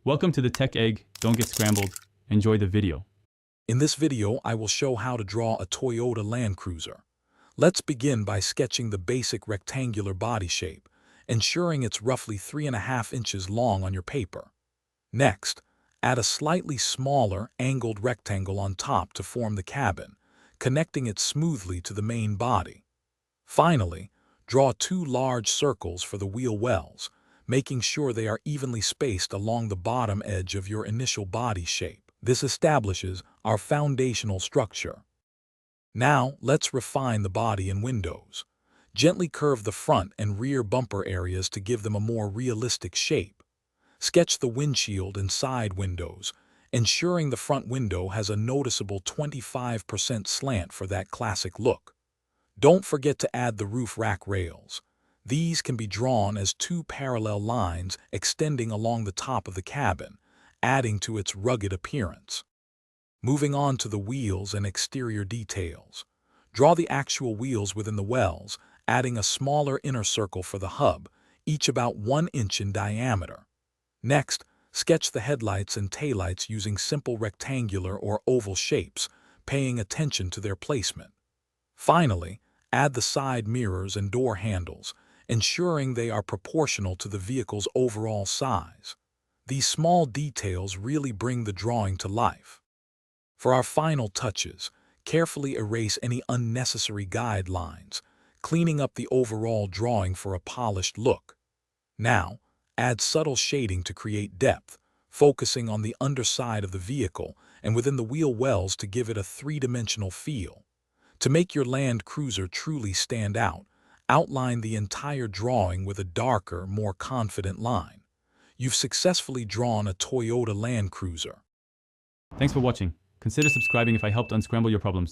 Welcome to the Tech Egg. Don't get scrambled. Enjoy the video. In this video, I will show how to draw a Toyota Land Cruiser. Let's begin by sketching the basic rectangular body shape, ensuring it's roughly 3.5 inches long on your paper. Next, add a slightly smaller, angled rectangle on top to form the cabin, connecting it smoothly to the main body. Finally, draw 2 large circles for the wheel wells, making sure they are evenly spaced along the bottom edge of your initial body shape. This establishes our foundational structure. Now, let's refine the body and windows. Gently curve the front and rear bumper areas to give them a more realistic shape. Sketch the windshield and side windows, ensuring the front window has a noticeable 25% slant for that classic look. Don't forget to add the roof rack rails. These can be drawn as 2 parallel lines extending along the top of the cabin, adding to its rugged appearance. Moving on to the wheels and exterior details. Draw the actual wheels within the wells, adding a smaller inner circle for the hub, each about 1 inch in diameter. Next, sketch the headlights and taillights using simple rectangular or oval shapes, paying attention to their placement. Finally, add the side mirrors and door handles, ensuring they are proportional to the vehicle's overall size. These small details really bring the drawing to life. For our final touches, carefully erase any unnecessary guidelines, cleaning up the overall drawing for a polished look. Now, add subtle shading to create depth, focusing on the underside of the vehicle and within the wheel wells to give it a 3-dimensional feel. To make your Land Cruiser truly stand out, outline the entire drawing with a darker, more confident line. You've successfully drawn a Toyota Land Cruiser. Thanks for watching. Consider subscribing if I helped unscramble your problems.